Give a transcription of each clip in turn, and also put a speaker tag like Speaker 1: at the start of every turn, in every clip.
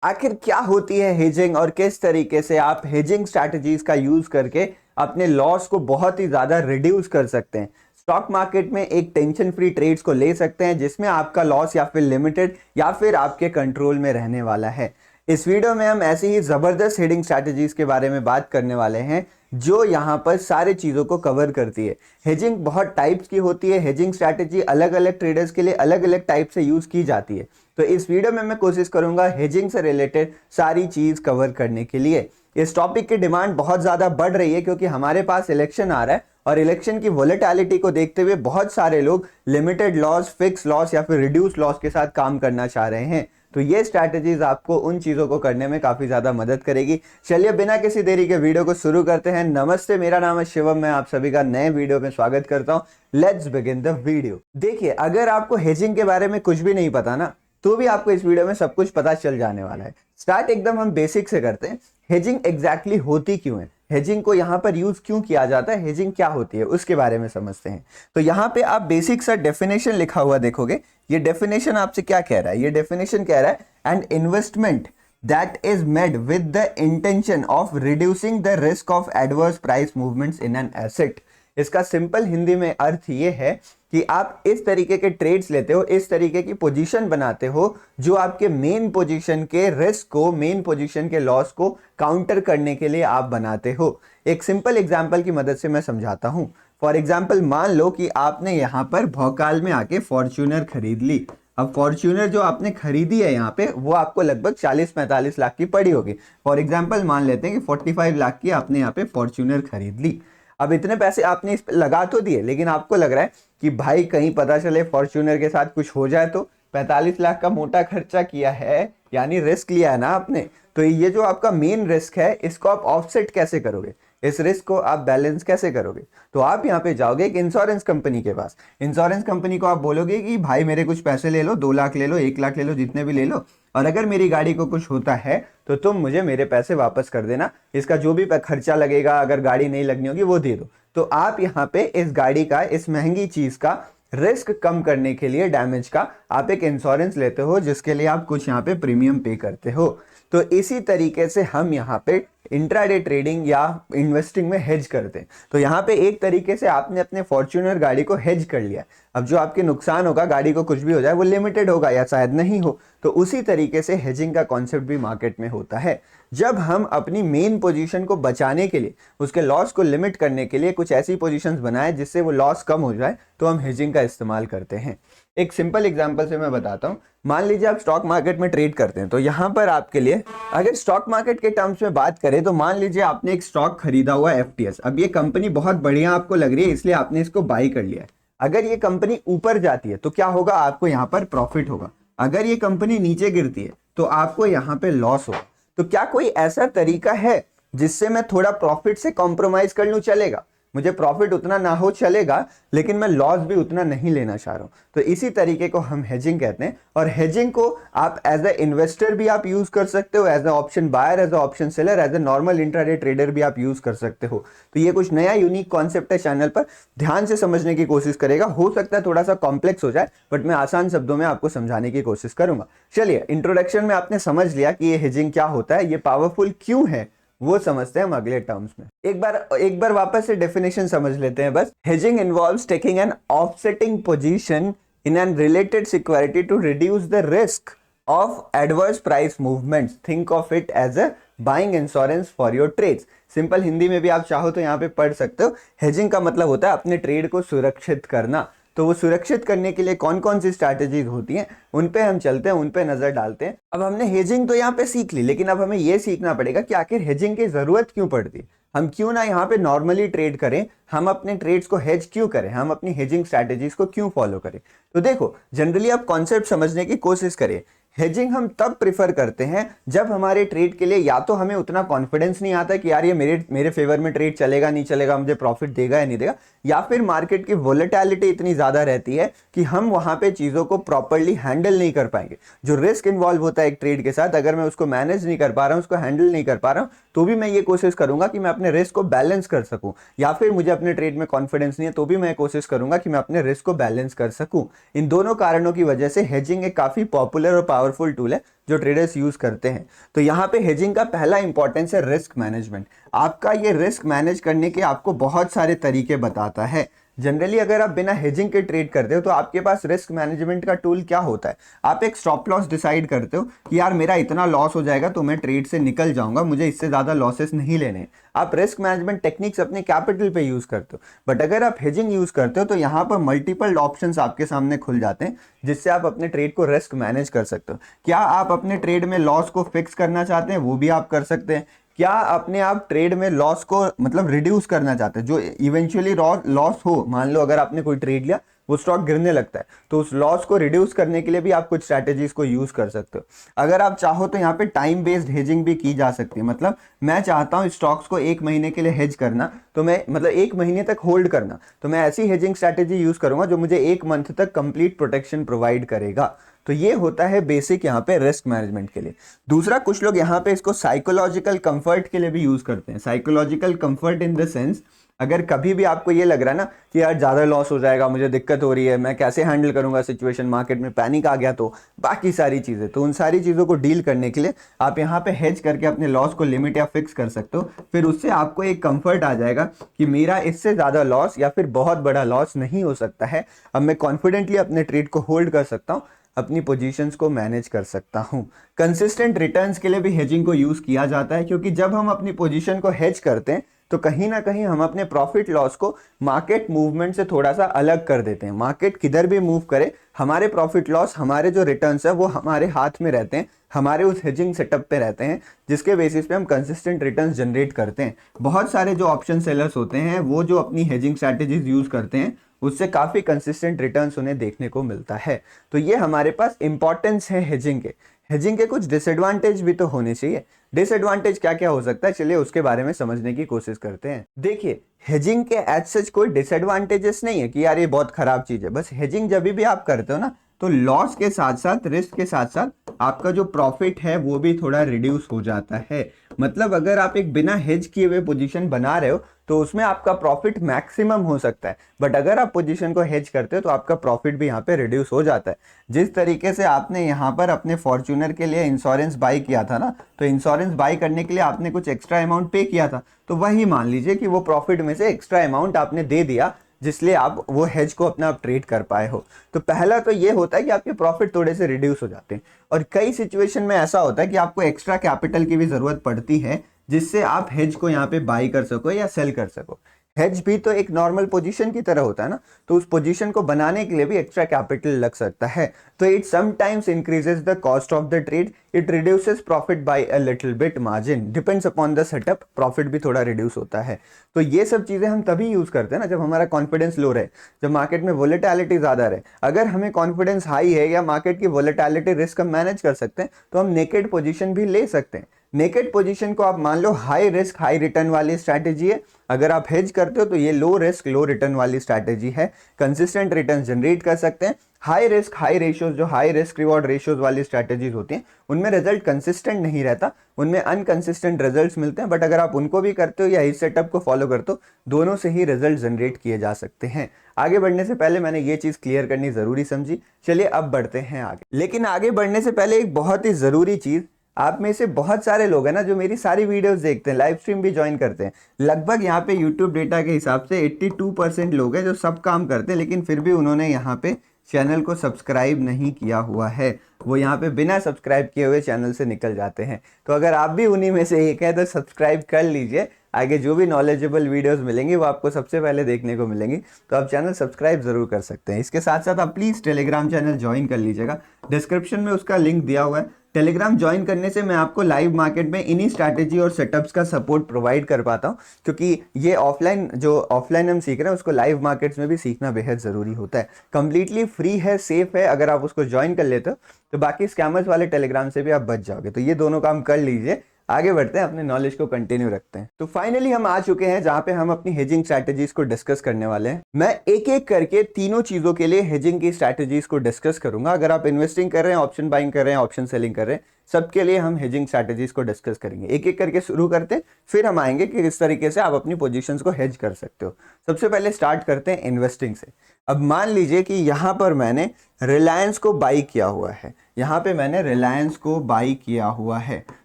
Speaker 1: आखिर क्या होती है हेजिंग और किस तरीके से आप हेजिंग स्ट्रैटेजीज का यूज करके अपने लॉस को बहुत ही ज्यादा रिड्यूस कर सकते हैं। स्टॉक मार्केट में एक टेंशन फ्री ट्रेड्स को ले सकते हैं जिसमें आपका लॉस या फिर लिमिटेड या फिर आपके कंट्रोल में रहने वाला है। इस वीडियो में हम ऐसी ही जबरदस्त हेडिंग स्ट्रैटेजीज के बारे में बात करने वाले हैं जो यहाँ पर सारे चीजों को कवर करती है। हेजिंग बहुत टाइप्स की होती है। हेजिंग स्ट्रैटेजी अलग अलग ट्रेडर्स के लिए अलग अलग टाइप से यूज की जाती है। तो इस वीडियो में मैं कोशिश करूंगा हेजिंग से रिलेटेड सारी चीज कवर करने के लिए। इस टॉपिक की डिमांड बहुत ज्यादा बढ़ रही है क्योंकि हमारे पास इलेक्शन आ रहा है और इलेक्शन की वोलेटिलिटी को देखते हुए बहुत सारे लोग लिमिटेड लॉस, फिक्स लॉस या फिर रिड्यूस लॉस के साथ काम करना चाह रहे हैं। तो ये स्ट्रैटेजीज आपको उन चीजों को करने में काफी ज्यादा मदद करेगी। चलिए बिना किसी देरी के वीडियो को शुरू करते हैं। नमस्ते, मेरा नाम है शिवम, मैं आप सभी का नए वीडियो में स्वागत करता हूं। Let's begin the video. देखिए, अगर आपको हेजिंग के बारे में कुछ भी नहीं पता ना, तो भी आपको इस वीडियो में सब कुछ पता चल जाने वाला है। स्टार्ट एकदम हम बेसिक से करते हैं। हेजिंग एग्जैक्टली होती क्यों है, हेजिंग को यहां पर यूज क्यों किया जाता है, हेजिंग क्या होती है, उसके बारे में समझते हैं। तो यहां पे आप बेसिक सा डेफिनेशन लिखा हुआ देखोगे। ये डेफिनेशन आपसे क्या कह रहा है? ये डेफिनेशन कह रहा है an investment that is made with the intention of reducing the risk of adverse price movements in an asset. इसका सिंपल हिंदी में अर्थ ये है कि आप इस तरीके के ट्रेड्स लेते हो, इस तरीके की पोजीशन बनाते हो जो आपके मेन पोजीशन के रिस्क को, मेन पोजीशन के लॉस को काउंटर करने के लिए आप बनाते हो। एक सिंपल एग्जांपल की मदद से मैं समझाता हूं। फॉर एग्जांपल, मान लो कि आपने यहां पर भौकाल में आके फॉर्च्यूनर खरीद ली। अब फॉर्च्यूनर जो आपने खरीदी है यहाँ पे, वो आपको लगभग 40-45 लाख की पड़ी होगी। फॉर एग्जांपल मान लेते हैं कि 45 लाख की आपने यहाँ पे फॉर्च्यूनर खरीद ली। अब इतने पैसे आपने इस पे लगा तो दिए, लेकिन आपको लग रहा है कि भाई कहीं पता चले फॉर्च्यूनर के साथ कुछ हो जाए। तो 45 लाख का मोटा खर्चा किया है, यानी रिस्क लिया है ना आपने। तो ये जो आपका मेन रिस्क है, इसको आप ऑफसेट कैसे करोगे, इस रिस्क को आप बैलेंस कैसे करोगे? तो आप यहाँ पे जाओगे एक इंश्योरेंस कंपनी के पास। इंश्योरेंस कंपनी को आप बोलोगे कि भाई मेरे कुछ पैसे ले लो, 2 लाख ले लो, 1 लाख ले लो, जितने भी ले लो, और अगर मेरी गाड़ी को कुछ होता है तो तुम मुझे मेरे पैसे वापस कर देना। इसका जो भी खर्चा लगेगा, अगर गाड़ी नहीं लगनी होगी, वो दे दो। तो आप यहाँ पे इस गाड़ी का, इस महंगी चीज का रिस्क कम करने के लिए, डैमेज का, आप एक इंश्योरेंस लेते हो जिसके लिए आप कुछ यहाँ पे प्रीमियम पे करते हो। तो इसी तरीके से हम यहाँ पे इंट्राडे ट्रेडिंग या इन्वेस्टिंग में हेज करते हैं। तो यहाँ पे एक तरीके से आपने अपने फॉर्च्यूनर गाड़ी को हेज कर लिया। अब जो आपके नुकसान होगा, गाड़ी को कुछ भी हो जाए, वो लिमिटेड होगा या शायद नहीं हो। तो उसी तरीके से हेजिंग का कॉन्सेप्ट भी मार्केट में होता है। जब हम अपनी मेन पोजीशन को बचाने के लिए, उसके लॉस को लिमिट करने के लिए कुछ ऐसी पोजीशंस बनाए जिससे वो लॉस कम हो जाए, तो हम हेजिंग का इस्तेमाल करते हैं। एक सिंपल एग्जांपल से मैं बताता हूं। मान लीजिए आप स्टॉक मार्केट में ट्रेड करते हैं। तो यहां पर आपके लिए, अगर स्टॉक मार्केट के टर्म्स में बात करें, तो मान लीजिए आपने एक स्टॉक खरीदा हुआ एफटीएस। अब ये कंपनी बहुत बढ़िया आपको लग रही है, इसलिए आपने इसको बाई कर लिया है। अगर ये कंपनी ऊपर जाती है तो क्या होगा? आपको यहाँ पर प्रॉफिट होगा। अगर ये कंपनी नीचे गिरती है तो आपको यहाँ पे लॉस होगा। तो क्या कोई ऐसा तरीका है जिससे मैं थोड़ा प्रॉफिट से कॉम्प्रोमाइज कर लूं? चलेगा, मुझे प्रॉफिट उतना ना हो चलेगा, लेकिन मैं लॉस भी उतना नहीं लेना चाह रहा हूं। तो इसी तरीके को हम हेजिंग कहते हैं। और हेजिंग को आप एज ए इन्वेस्टर भी आप यूज कर सकते हो, as a option buyer, as a option seller, as a normal intraday trader भी आप यूज कर सकते हो। तो ये कुछ नया यूनिक कॉन्सेप्ट है। चैनल पर ध्यान से समझने की कोशिश करेगा। हो सकता है थोड़ा सा कॉम्प्लेक्स हो जाए, बट मैं आसान शब्दों में आपको समझाने की कोशिश करूंगा। चलिए, इंट्रोडक्शन में आपने समझ लिया कि ये हेजिंग क्या होता है, ये पावरफुल क्यों है, वो समझते हैं हम अगले टर्म्स में। एक बार वापस से डेफिनेशन समझ लेते हैं बस। Hedging involves taking an offsetting position in an related security to reduce the risk of adverse price movements. Think of it as a buying insurance for your trades. Simple Hindi में भी आप चाहो तो यहाँ पे पढ़ सकते हो। हेजिंग का मतलब होता है अपने ट्रेड को सुरक्षित करना। तो वो सुरक्षित करने के लिए कौन कौन सी स्ट्रैटेजीज होती हैं, उन पे हम चलते हैं, उन पे नजर डालते हैं। अब हमने हेजिंग तो यहाँ पे सीख ली, लेकिन अब हमें ये सीखना पड़ेगा कि आखिर हेजिंग की जरूरत क्यों पड़ती है। हम क्यों ना यहाँ पे नॉर्मली ट्रेड करें, हम अपने ट्रेड्स को हेज क्यों करें, हम अपनी हेजिंग स्ट्रैटेजीज को क्यों फॉलो करें। तो देखो, जनरली आप कॉन्सेप्ट समझने की कोशिश करें। हेजिंग हम तब प्रिफर करते हैं जब हमारे ट्रेड के लिए या तो हमें उतना कॉन्फिडेंस नहीं आता कि यार ये मेरे फेवर में ट्रेड चलेगा नहीं चलेगा, मुझे प्रॉफिट देगा या नहीं देगा, या फिर मार्केट की वोलेटिलिटी इतनी ज्यादा रहती है कि हम वहां पे चीजों को प्रॉपर्ली हैंडल नहीं कर पाएंगे। जो रिस्क इन्वॉल्व होता है एक ट्रेड के साथ, अगर मैं उसको मैनेज नहीं कर पा रहा हूं, उसको हैंडल नहीं कर पा रहा हूं, तो भी मैं ये कोशिश करूंगा कि मैं अपने रिस्क को बैलेंस कर सकूं। या फिर मुझे अपने ट्रेड में कॉन्फिडेंस नहीं है, तो भी मैं कोशिश करूंगा कि मैं अपने रिस्क को बैलेंस कर सकूं। इन दोनों कारणों की वजह से हेजिंग एक काफी पॉपुलर और पावरफुल टूल है जो ट्रेडर्स यूज करते हैं। तो यहाँ पे हेजिंग का पहला इंपॉर्टेंस है रिस्क मैनेजमेंट। आपका ये रिस्क मैनेज करने के आपको बहुत सारे तरीके बताता है। जनरली अगर आप बिना हेजिंग के ट्रेड करते हो तो आपके पास रिस्क मैनेजमेंट का टूल क्या होता है, आप एक स्टॉप लॉस डिसाइड करते हो कि यार मेरा इतना लॉस हो जाएगा तो मैं ट्रेड से निकल जाऊंगा, मुझे इससे ज़्यादा लॉसेस नहीं लेने। आप रिस्क मैनेजमेंट टेक्निक्स अपने कैपिटल पे यूज़ करते हो। बट अगर आप हेजिंग यूज़ करते हो तो यहाँ पर मल्टीपल ऑप्शंस आपके सामने खुल जाते हैं जिससे आप अपने ट्रेड को रिस्क मैनेज कर सकते हो। क्या आप अपने ट्रेड में लॉस को फिक्स करना चाहते हैं, वो भी आप कर सकते हैं। क्या अपने आप ट्रेड में लॉस को मतलब रिड्यूस करना चाहते हैं, जो इवेंचुअली लॉस हो, मान लो अगर आपने कोई ट्रेड लिया वो स्टॉक गिरने लगता है तो उस लॉस को रिड्यूस करने के लिए भी आप कुछ स्ट्रैटेजीज को यूज कर सकते हो। अगर आप चाहो तो यहाँ पे टाइम बेस्ड हेजिंग भी की जा सकती है। मतलब मैं चाहता हूँ स्टॉक्स को 1 महीने के लिए हेज करना, तो मैं मतलब 1 महीने तक होल्ड करना, तो मैं ऐसी हेजिंग स्ट्रैटेजी यूज करूंगा जो मुझे 1 मंथ तक कंप्लीट प्रोटेक्शन प्रोवाइड करेगा। तो ये होता है बेसिक यहाँ पे रिस्क मैनेजमेंट के लिए। दूसरा, कुछ लोग यहाँ पे इसको साइकोलॉजिकल कंफर्ट के लिए भी यूज करते हैं। Psychological comfort in the sense, अगर कभी भी आपको ये लग रहा है ना कि यार ज़्यादा लॉस हो जाएगा, मुझे दिक्कत हो रही है, मैं कैसे हैंडल करूंगा सिचुएशन, मार्केट में पैनिक आ गया तो बाकी सारी चीज़ें, तो उन सारी चीज़ों को डील करने के लिए आप यहाँ पे हेज करके अपने लॉस को लिमिट या फिक्स कर सकते हो। फिर उससे आपको एक कंफर्ट आ जाएगा कि मेरा इससे ज़्यादा लॉस या फिर बहुत बड़ा लॉस नहीं हो सकता है। अब मैं कॉन्फिडेंटली अपने ट्रेड को होल्ड कर सकता हूँ, अपनी पोजीशंस को मैनेज कर सकता हूं। कंसिस्टेंट रिटर्न्स के लिए भी हेजिंग को यूज किया जाता है, क्योंकि जब हम अपनी पोजीशन को हेज करते हैं तो कहीं ना कहीं हम अपने प्रॉफिट लॉस को मार्केट मूवमेंट से थोड़ा सा अलग कर देते हैं। मार्केट किधर भी मूव करे, हमारे प्रॉफिट लॉस, हमारे जो रिटर्न्स है वो हमारे हाथ में रहते हैं, हमारे उस हेजिंग सेटअप पे रहते हैं, जिसके बेसिस पे हम कंसिस्टेंट रिटर्न्स जनरेट करते हैं। बहुत सारे जो ऑप्शन सेलर्स होते हैं वो जो अपनी हेजिंग स्ट्रैटेजीज यूज करते हैं उससे काफ़ी कंसिस्टेंट रिटर्न्स उन्हें देखने को मिलता है। तो ये हमारे पास इंपॉर्टेंस है हेजिंग के। हेजिंग के कुछ डिसएडवांटेज भी तो होने चाहिए। डिसएडवांटेज क्या क्या हो सकता है, चलिए उसके बारे में समझने की कोशिश करते हैं। देखिए, हेजिंग के एज सच कोई डिसएडवांटेजेस नहीं है कि यार ये बहुत खराब चीज़ है। बस हेजिंग जब भी आप करते हो ना, तो लॉस के साथ साथ, रिस्क के साथ साथ आपका जो प्रॉफिट है वो भी थोड़ा रिड्यूस हो जाता है। मतलब अगर आप एक बिना हेज किए हुए पोजीशन बना रहे हो तो उसमें आपका प्रॉफिट मैक्सिमम हो सकता है, बट अगर आप पोजीशन को हेज करते हो तो आपका प्रॉफिट भी यहाँ पे रिड्यूस हो जाता है। जिस तरीके से आपने यहाँ पर अपने फॉर्च्यूनर के लिए इंश्योरेंस बाई किया था ना, तो इंश्योरेंस बाई करने के लिए आपने कुछ एक्स्ट्रा अमाउंट पे किया था, तो वही मान लीजिए कि वो प्रॉफिट में से एक्स्ट्रा अमाउंट आपने दे दिया, जिसलिए आप वो हेज को अपना आप ट्रेड कर पाए हो। तो पहला तो ये होता है कि आपके प्रॉफिट थोड़े से रिड्यूस हो जाते हैं। और कई सिचुएशन में ऐसा होता है कि आपको एक्स्ट्रा कैपिटल की भी जरूरत पड़ती है, जिससे आप हेज को यहाँ पे बाई कर सको या सेल कर सको। हेज भी तो एक नॉर्मल पोजीशन की तरह होता है ना, तो उस पोजीशन को बनाने के लिए भी एक्स्ट्रा कैपिटल लग सकता है। तो it sometimes increases the cost of the trade, it reduces profit by a little bit, margin depends upon the setup, profit भी थोड़ा रिड्यूस होता है। तो ये सब चीजें हम तभी यूज करते हैं ना जब हमारा कॉन्फिडेंस लो रहे, जब मार्केट में वोलेटिलिटी ज्यादा रहे। अगर हमें कॉन्फिडेंस हाई है या मार्केट की वोलेटिलिटी रिस्क हम मैनेज कर सकते हैं तो हम नेकेड पोजीशन भी ले सकते हैं। नेकेड पोजीशन को आप मान लो हाई रिस्क हाई रिटर्न वाली स्ट्रैटेजी है, अगर आप हेज करते हो तो ये लो रिस्क लो रिटर्न वाली स्ट्रैटेजी है। कंसिस्टेंट रिटर्न जनरेट कर सकते हैं। हाई रिस्क हाई रेशियोज, जो हाई रिस्क रिवॉर्ड रेशियोज वाली स्ट्रैटेजीज होती हैं, उनमें रिजल्ट कंसिस्टेंट नहीं रहता, उनमें अनकंसिस्टेंट रिजल्ट्स मिलते हैं। बट अगर आप उनको भी करते हो या इस सेटअप को फॉलो करते हो, दोनों से ही रिजल्ट जनरेट किए जा सकते हैं। आगे बढ़ने से पहले मैंने ये चीज क्लियर करनी जरूरी समझी। चलिए अब बढ़ते हैं आगे। लेकिन आगे बढ़ने से पहले एक बहुत ही जरूरी चीज, आप में से बहुत सारे लोग हैं ना जो मेरी सारी वीडियोस देखते हैं, लाइव स्ट्रीम भी ज्वाइन करते हैं। लगभग यहाँ पे यूट्यूब डेटा के हिसाब से 82% लोग हैं जो सब काम करते हैं, लेकिन फिर भी उन्होंने यहाँ पे चैनल को सब्सक्राइब नहीं किया हुआ है। वो यहाँ पे बिना सब्सक्राइब किए हुए चैनल से निकल जाते हैं। तो अगर आप भी उन्हीं में से एक है तो सब्सक्राइब कर लीजिए, आगे जो भी नॉलेजेबल वीडियोस मिलेंगी वो आपको सबसे पहले देखने को मिलेंगी। तो आप चैनल सब्सक्राइब जरूर कर सकते हैं। इसके साथ साथ आप प्लीज़ टेलीग्राम चैनल ज्वाइन कर लीजिएगा, डिस्क्रिप्शन में उसका लिंक दिया हुआ है। टेलीग्राम ज्वाइन करने से मैं आपको लाइव मार्केट में इन्हीं स्ट्रैटेजी और सेटअप्स का सपोर्ट प्रोवाइड कर पाता हूँ, क्योंकि ये ऑफलाइन हम सीख रहे हैं उसको लाइव मार्केट्स में भी सीखना बेहद ज़रूरी होता है। कंप्लीटली फ्री है, सेफ है, अगर आप उसको ज्वाइन कर लेते हो तो बाकी स्कैमर्स वाले टेलीग्राम से भी आप बच जाओगे। तो ये दोनों काम कर लीजिए। आगे बढ़ते हैं, अपने नॉलेज को कंटिन्यू रखते हैं। तो फाइनली हम आ चुके हैं जहां पे हम अपनी हेजिंग स्ट्रैटेजीज को डिस्कस करने वाले हैं। मैं एक एक करके तीनों चीजों के लिए हेजिंग की स्ट्रैटेजीज को डिस्कस करूंगा। अगर आप इन्वेस्टिंग कर रहे हैं, ऑप्शन बाइंग कर रहे हैं, ऑप्शन सेलिंग कर रहे हैं, सबके लिए हम हेजिंग स्ट्रैटेजीज को डिस्कस करेंगे। एक एक करके शुरू करते हैं, फिर हम आएंगे कि किस तरीके से आप अपनी पोजीशंस को हेज कर सकते हो। सबसे पहले स्टार्ट करते हैं इन्वेस्टिंग से। अब मान लीजिए कि यहाँ पर मैंने रिलायंस को बाई किया हुआ है। यहाँ पे मैंने रिलायंस को बाई किया हुआ है।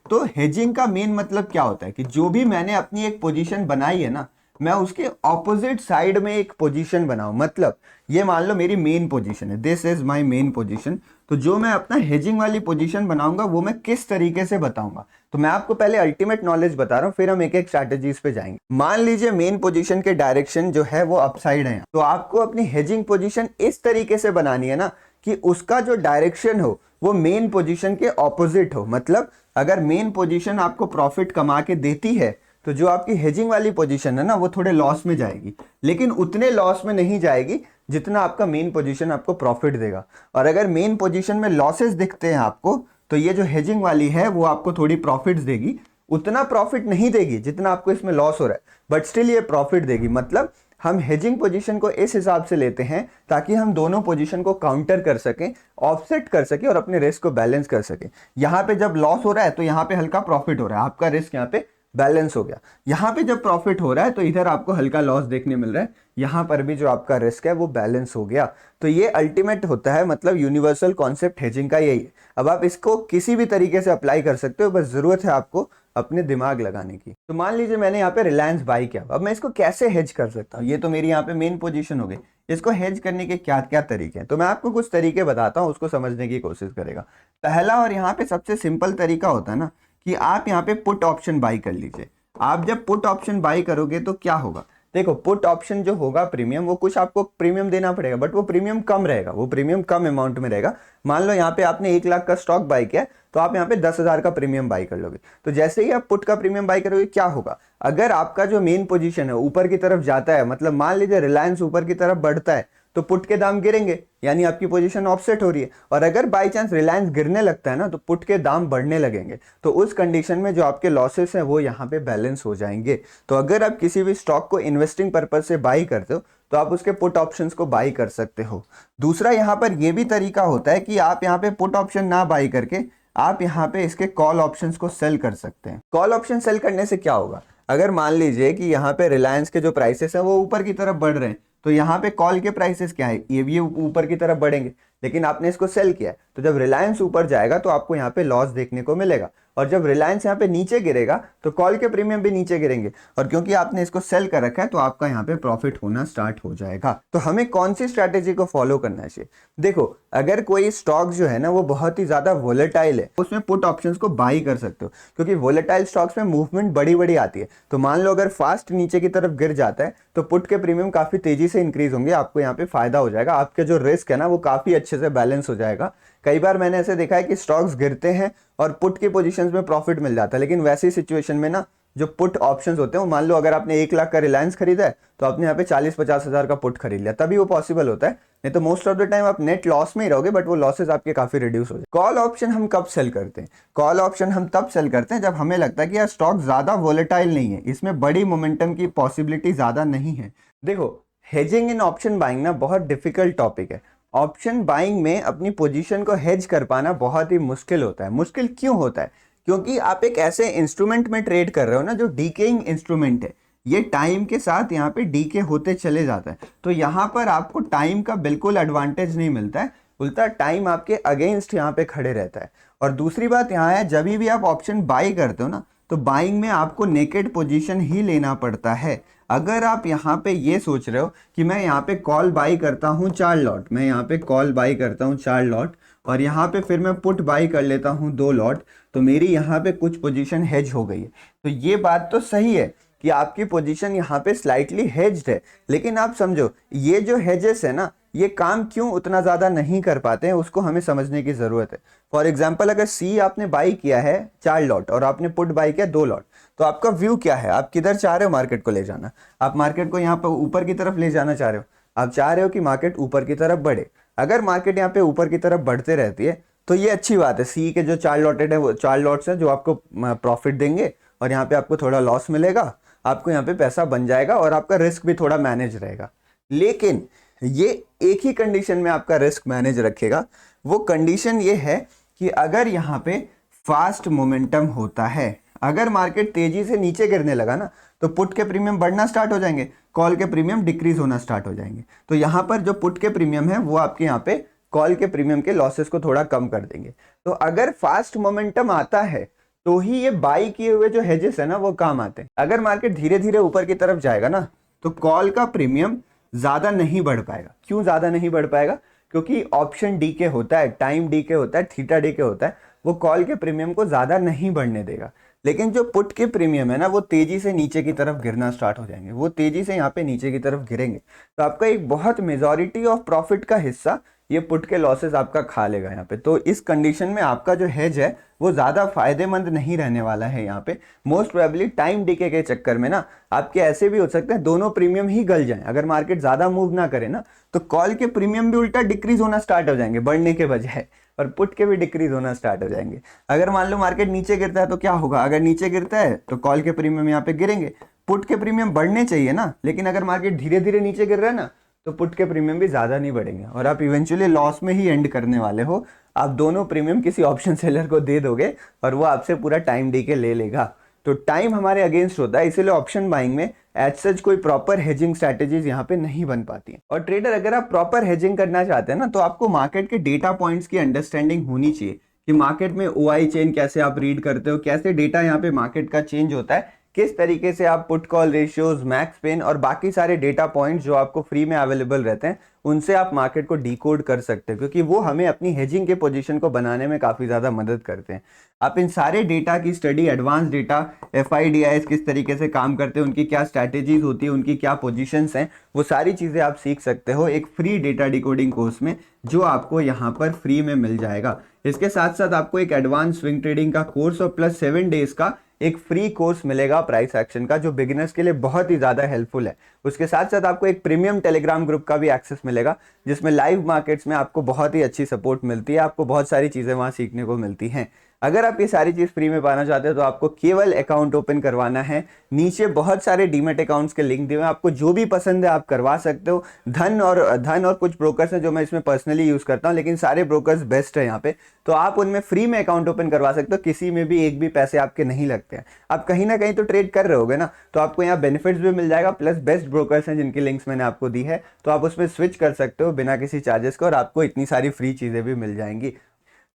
Speaker 1: तो हेजिंग का मेन मतलब क्या होता है कि जो भी मैंने अपनी एक पोजीशन बनाई है ना, मैं उसके ऑपोजिट साइड में एक पोजीशन बनाऊं। मतलब ये मान लो मेरी मेन पोजीशन है, this is my main position. तो जो मैं अपना हेजिंग वाली पोजीशन बनाऊंगा वो मैं किस तरीके से बताऊंगा, तो मैं आपको पहले अल्टीमेट नॉलेज बता रहा हूँ, फिर हम एक एक स्ट्रैटेजीज पे जाएंगे। मान लीजिए मेन पोजीशन के डायरेक्शन जो है वो अपसाइड है, तो आपको अपनी हेजिंग पोजीशन इस तरीके से बनानी है ना कि उसका जो डायरेक्शन हो वो मेन पोजीशन के ऑपोजिट हो। मतलब अगर मेन पोजीशन आपको प्रॉफिट कमा के देती है तो जो आपकी हेजिंग वाली पोजीशन है ना वो थोड़े लॉस में जाएगी, लेकिन उतने लॉस में नहीं जाएगी जितना आपका मेन पोजीशन आपको प्रॉफिट देगा। और अगर मेन पोजीशन में लॉसेस दिखते हैं आपको, तो ये जो हेजिंग वाली है वो आपको थोड़ी प्रॉफिट्स देगी। उतना प्रॉफिट नहीं देगी जितना आपको इसमें लॉस हो रहा है, बट स्टिल ये प्रॉफिट देगी। मतलब हम हेजिंग पोजीशन को इस हिसाब से लेते हैं ताकि हम दोनों पोजीशन को काउंटर कर सकें, ऑफसेट कर सकें और अपने रिस्क को बैलेंस कर सकें। यहाँ पे जब लॉस हो रहा है तो यहाँ पे हल्का प्रॉफिट हो रहा है, आपका रिस्क यहाँ पे बैलेंस हो गया। यहाँ पे जब प्रॉफिट हो रहा है तो इधर आपको हल्का लॉस देखने मिल रहा है, यहाँ पर भी जो आपका रिस्क है वो बैलेंस हो गया। तो ये अल्टीमेट होता है, मतलब यूनिवर्सल कॉन्सेप्ट हेजिंग का यही है। अब आप इसको किसी भी तरीके से अप्लाई कर सकते हो, बस जरूरत है आपको अपने दिमाग लगाने की। तो मान लीजिए मैंने यहाँ पे रिलायंस बाई किया, अब मैं इसको कैसे हेज कर सकता हूँ। ये तो मेरी यहाँ पे मेन पोजीशन हो गई, इसको हेज करने के क्या क्या तरीके हैं, तो मैं आपको कुछ तरीके बताता हूँ, उसको समझने की कोशिश करेगा। पहला और यहाँ पे सबसे सिंपल तरीका होता है ना कि आप यहाँ पे पुट ऑप्शन बाई कर लीजिए। आप जब पुट ऑप्शन बाई करोगे तो क्या होगा, देखो पुट ऑप्शन जो होगा प्रीमियम, वो कुछ आपको प्रीमियम देना पड़ेगा, बट वो प्रीमियम कम रहेगा, वो प्रीमियम कम अमाउंट में रहेगा। मान लो यहाँ पे आपने 1 लाख का स्टॉक बाई किया तो आप यहाँ पे 10,000 का प्रीमियम बाई कर लोगे। तो जैसे ही आप पुट का प्रीमियम बाई करोगे क्या होगा, अगर आपका जो मेन पोजीशन है ऊपर की तरफ जाता है, मतलब मान लीजिए रिलायंस ऊपर की तरफ बढ़ता है तो पुट के दाम गिरेंगे, यानी आपकी पोजीशन ऑफसेट हो रही है। और अगर बाई चांस रिलायंस गिरने लगता है ना तो पुट के दाम बढ़ने लगेंगे, तो उस कंडीशन में जो आपके लॉसेस हैं वो यहाँ पे बैलेंस हो जाएंगे। तो अगर आप किसी भी स्टॉक को इन्वेस्टिंग पर्पज से बाई करते हो तो आप उसके पुट ऑप्शंस को बाई कर सकते हो। दूसरा यहाँ पर यह भी तरीका होता है कि आप यहाँ पे पुट ऑप्शन ना बाई करके आप यहाँ पे इसके कॉल ऑप्शंस को सेल कर सकते हैं। कॉल ऑप्शन सेल करने से क्या होगा, अगर मान लीजिए कि यहाँ पे रिलायंस के जो प्राइसेस है वो ऊपर की तरफ बढ़ रहे हैं, तो यहाँ पे कॉल के प्राइसेस क्या है, ये भी ऊपर की तरफ बढ़ेंगे, लेकिन आपने इसको सेल किया है तो जब रिलायंस ऊपर जाएगा तो आपको यहाँ पे लॉस देखने को मिलेगा, और जब रिलायंस यहाँ पे नीचे गिरेगा तो कॉल के प्रीमियम भी नीचे गिरेंगे, और क्योंकि आपने इसको सेल कर रखा है तो आपका यहाँ पे प्रॉफिट होना स्टार्ट हो जाएगा। तो हमें कौन सी स्ट्रैटेजी को फॉलो करना चाहिए, देखो अगर कोई स्टॉक जो है ना वो बहुत ही ज्यादा वोलेटाइल है, उसमें पुट ऑप्शंस को बाई कर सकते हो, क्योंकि वोलेटाइल स्टॉक्स में मूवमेंट बड़ी बड़ी आती है। तो मान लो अगर फास्ट नीचे की तरफ गिर जाता है तो पुट के प्रीमियम काफी तेजी से इंक्रीज होंगे, आपको यहाँ पे फायदा हो जाएगा, आपके जो रिस्क है ना वो काफी अच्छे से बैलेंस हो जाएगा। कई बार मैंने ऐसे देखा है कि स्टॉक्स गिरते हैं और पुट की पोजीशंस में प्रॉफिट मिल जाता है, लेकिन वैसी सिचुएशन में ना जो पुट ऑप्शंस होते हैं, मान लो अगर आपने 1 लाख का रिलायंस खरीदा है तो आपने यहाँ पे 40-50 हज़ार का पुट खरीद लिया, तभी वो पॉसिबल होता है, नहीं तो मोस्ट ऑफ द टाइम आप नेट लॉस में ही रहोगे, बट वो लॉसेस आपके काफी रिड्यूस हो जाए। कॉल ऑप्शन हम कब सेल करते हैं, कॉल ऑप्शन हम तब सेल करते हैं जब हमें लगता है कि यार स्टॉक ज्यादा वोलेटाइल नहीं है, इसमें बड़ी मोमेंटम की पॉसिबिलिटी ज्यादा नहीं है। देखो हेजिंग इन ऑप्शन बाइंग ना बहुत डिफिकल्ट टॉपिक है। ऑप्शन बाइंग में अपनी पोजीशन को हेज कर पाना बहुत ही मुश्किल होता है। मुश्किल क्यों होता है, क्योंकि आप एक ऐसे इंस्ट्रूमेंट में ट्रेड कर रहे हो ना जो डीकेइंग इंस्ट्रूमेंट है, ये टाइम के साथ यहाँ पे डीके होते चले जाता है, तो यहाँ पर आपको टाइम का बिल्कुल एडवांटेज नहीं मिलता है, उल्टा टाइम आपके अगेंस्ट यहाँ पे खड़े रहता है। और दूसरी बात यहाँ है, जब भी आप ऑप्शन बाई करते हो ना तो बाइंग में आपको नेकेड पोजीशन ही लेना पड़ता है। अगर आप यहाँ पे ये सोच रहे हो कि मैं यहाँ पे कॉल बाई करता हूँ 4 लॉट, मैं यहाँ पे कॉल बाई करता हूँ 4 लॉट और यहाँ पे फिर मैं पुट बाई कर लेता हूँ 2 लॉट, तो मेरी यहाँ पे कुछ पोजीशन हेज हो गई है, तो ये बात तो सही है कि आपकी पोजीशन यहाँ पे स्लाइटली हेज्ड है, लेकिन आप समझो ये जो हेजेस है ना ये काम क्यों उतना ज़्यादा नहीं कर पाते हैं, उसको हमें समझने की ज़रूरत है। फॉर एग्जाम्पल अगर सी आपने बाई किया है 4 लॉट और आपने पुट बाई किया 2 लॉट, तो आपका व्यू क्या है, आप किधर चाह रहे हो मार्केट को ले जाना, आप मार्केट को यहाँ पर ऊपर की तरफ ले जाना चाह रहे हो, आप चाह रहे हो कि मार्केट ऊपर की तरफ बढ़े। अगर मार्केट यहाँ पे ऊपर की तरफ बढ़ते रहती है तो ये अच्छी बात है, सी के जो 4 लॉटेड है वो 4 लॉट्स हैं जो आपको प्रॉफिट देंगे और यहाँ पे आपको थोड़ा लॉस मिलेगा, आपको यहाँ पे पैसा बन जाएगा और आपका रिस्क भी थोड़ा मैनेज रहेगा। लेकिन ये एक ही कंडीशन में आपका रिस्क मैनेज रखेगा, वो कंडीशन ये है कि अगर यहाँ पे फास्ट मोमेंटम होता है, अगर मार्केट तेजी से नीचे गिरने लगा ना तो पुट के प्रीमियम बढ़ना स्टार्ट हो जाएंगे, कॉल के प्रीमियम डिक्रीज होना स्टार्ट हो जाएंगे। तो यहाँ पर जो पुट के प्रीमियम है वो आपके यहाँ पे कॉल के प्रीमियम के लॉसेस को थोड़ा कम कर देंगे। तो अगर फास्ट मोमेंटम आता है तो ही ये बाई किए हुए जो हेजेस है ना वो काम आते हैं। अगर मार्केट धीरे धीरे ऊपर की तरफ जाएगा ना तो कॉल का प्रीमियम ज्यादा नहीं बढ़ पाएगा। क्यों ज्यादा नहीं बढ़ पाएगा? क्योंकि ऑप्शन डीके होता है, टाइम डीके होता है, थीटा डीके होता है, वो कॉल के प्रीमियम को ज्यादा नहीं बढ़ने देगा। लेकिन जो पुट के प्रीमियम है ना वो तेजी से नीचे की तरफ गिरना स्टार्ट हो जाएंगे, वो तेजी से यहाँ पे नीचे की तरफ गिरेंगे। तो आपका एक बहुत मेजॉरिटी ऑफ प्रॉफिट का हिस्सा ये पुट के लॉसेस आपका खा लेगा यहाँ पे। तो इस कंडीशन में आपका जो हेज है वो ज्यादा फायदेमंद नहीं रहने वाला है यहाँ पे। मोस्ट प्रोबेबली टाइम डीके के चक्कर में ना आपके ऐसे भी हो सकते हैं दोनों प्रीमियम ही गल जाएं। अगर मार्केट ज्यादा मूव ना करे ना तो कॉल के प्रीमियम भी उल्टा डिक्रीज होना स्टार्ट हो जाएंगे बढ़ने के बजाय, और पुट के भी डिक्रीज होना स्टार्ट हो जाएंगे। अगर मान लो मार्केट नीचे गिरता है तो क्या होगा? अगर नीचे गिरता है तो कॉल के प्रीमियम यहाँ पे गिरेंगे, पुट के प्रीमियम बढ़ने चाहिए ना। लेकिन अगर मार्केट धीरे धीरे नीचे गिर रहा है ना तो पुट के प्रीमियम भी ज्यादा नहीं बढ़ेंगे और आप इवेंचुअली लॉस में ही एंड करने वाले हो। आप दोनों प्रीमियम किसी ऑप्शन सेलर को दे दोगे और वो आपसे पूरा टाइम डीके ले लेगा। तो टाइम हमारे अगेंस्ट होता है, इसीलिए ऑप्शन बाइंग में एज सच कोई प्रॉपर हेजिंग स्ट्रैटेजीज यहाँ पे नहीं बन पाती है। और ट्रेडर अगर आप प्रॉपर हेजिंग करना चाहते हैं ना तो आपको मार्केट के डेटा पॉइंट्स की अंडरस्टैंडिंग होनी चाहिए कि मार्केट में ओआई चेन कैसे आप रीड करते हो, कैसे डेटा यहाँ पे मार्केट का चेंज होता है, किस तरीके से आप put call ratios, max pain और बाकी सारे डेटा पॉइंट्स जो आपको फ्री में अवेलेबल रहते हैं उनसे आप मार्केट को डिकोड कर सकते हैं, क्योंकि वो हमें अपनी हेजिंग के पोजीशन को बनाने में काफी ज्यादा मदद करते हैं। आप इन सारे डेटा की स्टडी, एडवांस डेटा, एफआईडीआईएस किस तरीके से काम करते हैं, उनकी क्या स्ट्रैटेजीज होती है, उनकी क्या पोजीशंस हैं, वो सारी चीजें आप सीख सकते हो एक फ्री डेटा डिकोडिंग कोर्स में जो आपको यहाँ पर फ्री में मिल जाएगा। इसके साथ साथ आपको एक एडवांस स्विंग ट्रेडिंग का कोर्स और प्लस 7 डेज का एक फ्री कोर्स मिलेगा प्राइस एक्शन का, जो बिगिनर्स के लिए बहुत ही ज्यादा हेल्पफुल है। उसके साथ साथ आपको एक प्रीमियम टेलीग्राम ग्रुप का भी एक्सेस मिलेगा जिसमें लाइव मार्केट्स में आपको बहुत ही अच्छी सपोर्ट मिलती है, आपको बहुत सारी चीजें वहां सीखने को मिलती हैं। अगर आप ये सारी चीज फ्री में पाना चाहते हो तो आपको केवल अकाउंट ओपन करवाना है। नीचे बहुत सारे डीमेट अकाउंट्स के लिंक दिए हुए हैं, आपको जो भी पसंद है आप करवा सकते हो। धन और कुछ ब्रोकर्स हैं जो मैं इसमें पर्सनली यूज करता हूं, लेकिन सारे ब्रोकर्स बेस्ट है यहाँ पे, तो आप उनमें फ्री में अकाउंट ओपन करवा सकते हो। किसी में भी एक भी पैसे आपके नहीं लगते हैं। आप कहीं ना कहीं तो ट्रेड कर रहे होगे ना, तो आपको यहाँ बेनिफिट्स भी मिल जाएगा, प्लस बेस्ट ब्रोकर्स हैं जिनकी लिंक्स मैंने आपको दी है, तो आप उसमें स्विच कर सकते हो बिना किसी चार्जेस के और आपको इतनी सारी फ्री चीजें भी मिल जाएंगी।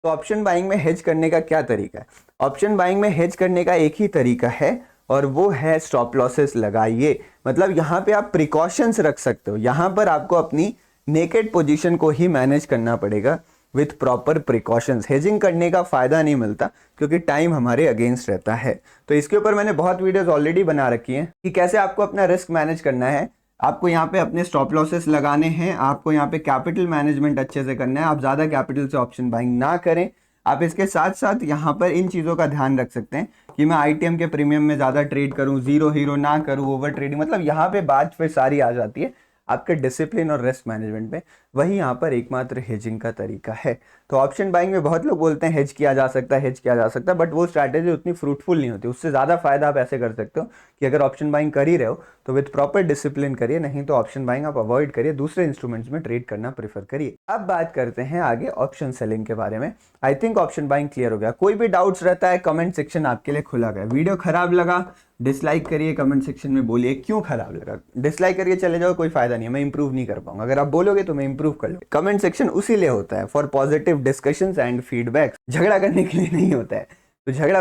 Speaker 1: तो ऑप्शन बाइंग में हेज करने का क्या तरीका है? ऑप्शन बाइंग में हेज करने का एक ही तरीका है और वो है स्टॉप लॉसेस लगाइए। मतलब यहाँ पे आप प्रिकॉशंस रख सकते हो, यहाँ पर आपको अपनी नेकेड पोजीशन को ही मैनेज करना पड़ेगा विथ प्रॉपर प्रिकॉशंस। हेजिंग करने का फायदा नहीं मिलता क्योंकि टाइम हमारे अगेंस्ट रहता है। तो इसके ऊपर मैंने बहुत वीडियोस ऑलरेडी बना रखी हैं कि कैसे आपको अपना रिस्क मैनेज करना है। आपको यहाँ पे अपने स्टॉप लॉसेस लगाने हैं, आपको यहाँ पे कैपिटल मैनेजमेंट अच्छे से करना है, आप ज़्यादा कैपिटल से ऑप्शन बाइंग ना करें। आप इसके साथ साथ यहाँ पर इन चीज़ों का ध्यान रख सकते हैं कि मैं आईटीएम के प्रीमियम में ज़्यादा ट्रेड करूँ, जीरो हीरो ना करूँ, ओवर ट्रेडिंग, मतलब यहाँ पे बात फिर सारी आ जाती है आपके डिसिप्लिन और रिस्क मैनेजमेंट में। वही यहाँ पर एकमात्र हेजिंग का तरीका है। तो ऑप्शन बाइंग में बहुत लोग बोलते हैं हेज किया जा सकता है, हेज किया जा सकता है, बट वो स्ट्रैटेजी उतनी फ्रूटफुल नहीं होती। उससे ज़्यादा फायदा आप ऐसे कर सकते हो कि अगर ऑप्शन बाइंग कर ही रहे हो तो विद प्रॉपर डिसिप्लिन करिए, नहीं तो ऑप्शन बाइंग आप अवॉइड करिए, दूसरे इंस्ट्रूमेंट्स में ट्रेड करना प्रेफर करिए। अब बात करते हैं आगे ऑप्शन सेलिंग के बारे में। I think option buying clear हो गया। कोई भी डाउट्स रहता है कमेंट सेक्शन आपके लिए खुला गया। वीडियो खराब लगा डिसलाइक करिए, कमेंट सेक्शन में बोलिए क्यों खराब लगा। डिसलाइक करके चले जाओ, कोई फायदा नहीं है, मैं इंप्रूव नहीं कर पाऊंगा। अगर आप बोलोगे तो मैं इंप्रूव कर लूँ। कमेंट सेक्शन उसी लिए होता है for positive discussions and feedback, झगड़ा करने के लिए नहीं होता है। तो झगड़ा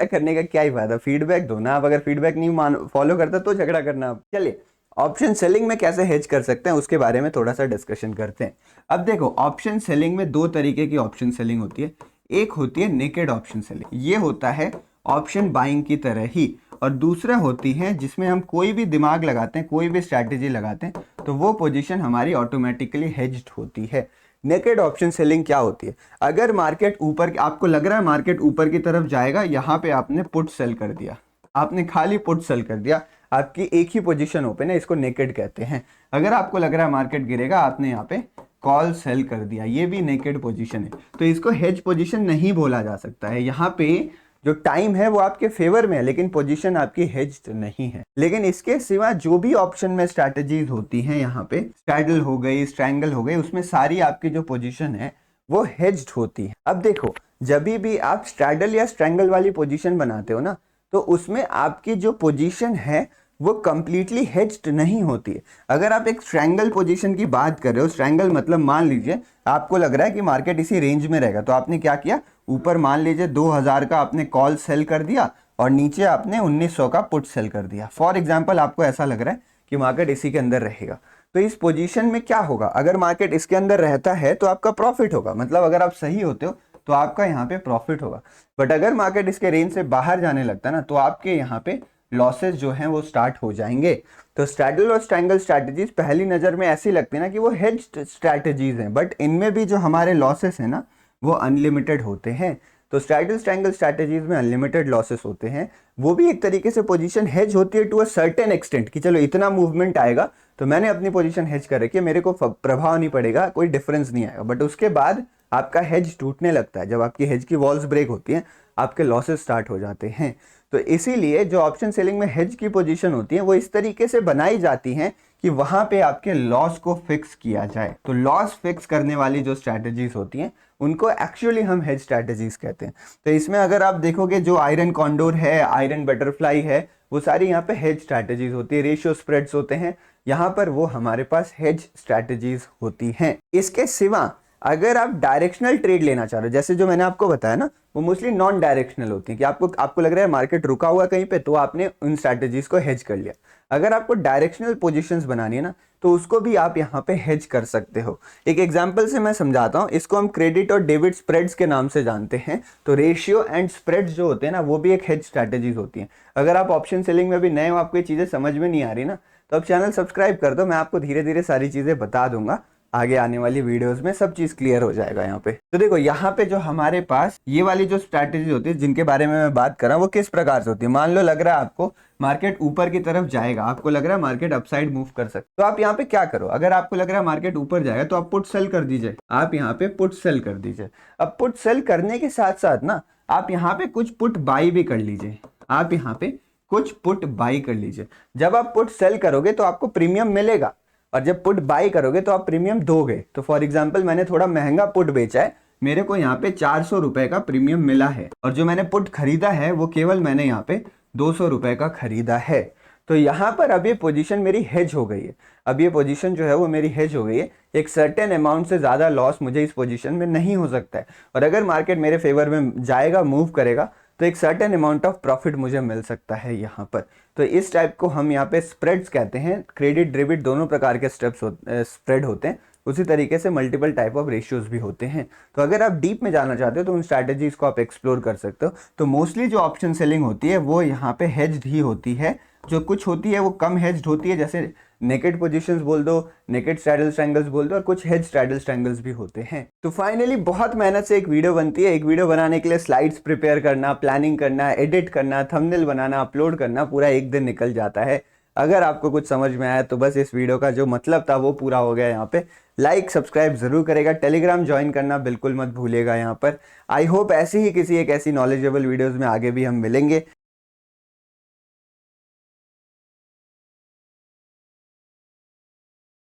Speaker 1: करने का क्या ही फायदा, फीडबैक दो ना। आप अगर फीडबैक नहीं फॉलो करते तो झगड़ा करना। चलिए ऑप्शन सेलिंग में कैसे हेज कर सकते हैं उसके बारे में थोड़ा सा डिस्कशन करते हैं। अब देखो ऑप्शन सेलिंग में दो तरीके की ऑप्शन सेलिंग होती है। एक होती है नेकेड ऑप्शन सेलिंग, ये होता है ऑप्शन बाइंग की तरह ही, और दूसरा होती है जिसमें हम कोई भी दिमाग लगाते हैं, कोई भी स्ट्रैटेजी लगाते हैं तो वो पोजीशन हमारी ऑटोमेटिकली हेज्ड होती है। नेकेड ऑप्शन सेलिंग क्या होती है? अगर मार्केट ऊपर, आपको लग रहा है मार्केट ऊपर की तरफ जाएगा, यहाँ पे आपने पुट सेल कर दिया, आपने खाली पुट सेल कर दिया, आपकी एक ही पोजीशन ओपन है, इसको नेकेड कहते हैं। अगर आपको लग रहा है मार्केट गिरेगा, आपने यहाँ पे कॉल सेल कर दिया, ये भी नेकेड पोजीशन है। तो इसको हेज पोजीशन नहीं बोला जा सकता है। यहाँ पे जो टाइम है वो आपके फेवर में है लेकिन पोजीशन आपकी हेज्ड नहीं है। लेकिन इसके सिवा जो भी ऑप्शन में स्ट्रैटेजीज होती हैं, यहाँ पे स्ट्रैडल हो गई, स्ट्रैंगल हो गई, उसमें सारी आपकी जो पोजीशन है वो हेज्ड होती है। अब देखो जब भी आप स्ट्रैडल या स्ट्रैंगल वाली पोजीशन बनाते हो ना, तो उसमें आपकी जो पोजीशन है वो कंप्लीटली हेज्ड नहीं होती है। अगर आप एक स्ट्रैंगल पोजीशन की बात कर रहे हो, स्ट्रैंगल मतलब मान लीजिए आपको लग रहा है कि मार्केट इसी रेंज में रहेगा, तो आपने क्या किया, ऊपर मान लीजिए 2000 का आपने कॉल सेल कर दिया और नीचे आपने 1900 का पुट सेल कर दिया। फॉर एग्जाम्पल आपको ऐसा लग रहा है कि मार्केट इसी के अंदर रहेगा, तो इस पोजीशन में क्या होगा, अगर मार्केट इसके अंदर रहता है तो आपका प्रॉफिट होगा, मतलब अगर आप सही होते हो तो आपका यहाँ पे प्रॉफिट होगा। बट अगर मार्केट इसके रेंज से बाहर जाने लगता है ना, तो आपके यहाँ पे लॉसेस जो हैं वो स्टार्ट हो जाएंगे। तो स्ट्रैडल और स्ट्रैंगल स्ट्रैटेजीज पहली नज़र में ऐसी लगती है ना कि वो हेज्ड स्ट्रैटेजीज हैं, बट इनमें भी जो हमारे लॉसेस हैं ना वो अनलिमिटेड होते हैं। तो स्ट्रैडल स्ट्रैंगल स्ट्रैटेजीज में अनलिमिटेड लॉसेस होते हैं। वो भी एक तरीके से पोजीशन हेज होती है टू अ सर्टेन एक्सटेंट, कि चलो इतना मूवमेंट आएगा तो मैंने अपनी पोजीशन हेज कर रखी है, मेरे को प्रभाव नहीं पड़ेगा, कोई डिफरेंस नहीं आएगा। बट उसके बाद आपका हेज टूटने लगता है, जब आपकी हेज की वॉल्स ब्रेक होती हैं आपके लॉसेस स्टार्ट हो जाते हैं। तो इसीलिए जो ऑप्शन सेलिंग में हेज की पोजीशन होती है वो इस तरीके से बनाई जाती हैं कि वहां पे आपके लॉस को फिक्स किया जाए। तो लॉस फिक्स करने वाली जो स्ट्रैटेजीज होती हैं उनको एक्चुअली हम हेज स्ट्रैटेजीज कहते हैं। तो इसमें अगर आप देखोगे जो आयरन कॉन्डोर है, आयरन बटरफ्लाई है, वो सारी यहाँ पे हेज स्ट्रैटेजीज होती है। रेशियो स्प्रेड्स होते हैं यहाँ पर, वो हमारे पास हेज स्ट्रैटेजीज होती हैं। इसके सिवा अगर आप डायरेक्शनल ट्रेड लेना चाह रहे हो, जैसे जो मैंने आपको बताया ना, वो मोस्टली नॉन डायरेक्शनल होती हैं कि आपको लग रहा है मार्केट रुका हुआ कहीं पे, तो आपने उन स्ट्रैटेजीज को हेज कर लिया। अगर आपको डायरेक्शनल पोजीशंस बनानी है ना, तो उसको भी आप यहाँ पे हेज कर सकते हो। एक एग्जांपल से मैं समझाता हूँ, इसको हम क्रेडिट और डेबिट स्प्रेड्स के नाम से जानते हैं। तो रेशियो एंड स्प्रेड्स जो होते हैं ना, वो भी एक हेज स्ट्रैटेजीज होती हैं। अगर आप ऑप्शन सेलिंग में भी नए हो, आपको ये चीज़ें समझ में नहीं आ रही ना, तो आप चैनल सब्सक्राइब कर दो, मैं आपको धीरे धीरे सारी चीज़ें बता दूंगा। आगे आने वाली वीडियोस में सब चीज क्लियर हो जाएगा यहाँ पे। तो देखो यहाँ पे जो हमारे पास ये वाली जो स्ट्रैटेजी होती है जिनके बारे में मैं बात कर रहा हूँ, वो किस प्रकार से होती है। मान लो लग रहा है आपको मार्केट ऊपर की तरफ जाएगा, आपको लग रहा है मार्केट अपसाइड मूव कर सकते, तो आप यहाँ पे क्या करो, अगर आपको लग रहा है मार्केट ऊपर जाएगा तो आप पुट सेल कर दीजिए। आप यहाँ पे पुट सेल कर दीजिए। अब पुट सेल करने के साथ साथ ना आप यहाँ पे कुछ पुट बाई भी कर लीजिए। आप यहाँ पे कुछ पुट बाई कर लीजिए। जब आप पुट सेल करोगे तो आपको प्रीमियम मिलेगा, और जब पुट बाई करोगे तो आप प्रीमियम दोगे। तो फॉर एग्जांपल मैंने थोड़ा महंगा पुट बेचा है, मेरे को यहाँ पे 400 रुपए का प्रीमियम मिला है, और जो मैंने पुट खरीदा है वो केवल मैंने यहाँ पे 200 रुपए का खरीदा है। तो यहाँ पर अब ये पोजीशन मेरी हेज हो गई है। अब ये पोजीशन जो है वो मेरी हेज हो गई है। एक सर्टेन अमाउंट से ज़्यादा लॉस मुझे इस पोजीशन में नहीं हो सकता है, और अगर मार्केट मेरे फेवर में जाएगा, मूव करेगा, तो एक सर्टेन अमाउंट ऑफ प्रॉफिट मुझे मिल सकता है यहाँ पर। तो इस टाइप को हम यहाँ पे स्प्रेड्स कहते हैं। क्रेडिट डेबिट दोनों प्रकार के स्प्रेड होते हैं। उसी तरीके से मल्टीपल टाइप ऑफ रेशियोज भी होते हैं। तो अगर आप डीप में जाना चाहते हो तो उन स्ट्रैटेजीज को आप एक्सप्लोर कर सकते हो। तो मोस्टली जो ऑप्शन सेलिंग होती है वो यहाँ पे हेज्ड ही होती है। जो कुछ होती है वो कम हेज्ड होती है, जैसे नेकेड पोजीशंस बोल दो, नेकेड स्ट्रैडल स्ट्रैंगल्स बोल दो, और कुछ हेज स्ट्रैडल स्ट्रैंगल्स भी होते हैं। तो फाइनली बहुत मेहनत से एक वीडियो बनती है। एक वीडियो बनाने के लिए स्लाइड्स प्रिपेयर करना, प्लानिंग करना, एडिट करना, थंबनेल बनाना, अपलोड करना, पूरा एक दिन निकल जाता है। अगर आपको कुछ समझ में आया तो बस इस वीडियो का जो मतलब था वो पूरा हो गया। यहाँ पे लाइक सब्सक्राइब जरूर करेगा, टेलीग्राम ज्वाइन करना बिल्कुल मत भूलिएगा यहाँ पर। आई होप ऐसी ही किसी एक ऐसी नॉलेजेबल वीडियोज़ में आगे भी हम मिलेंगे।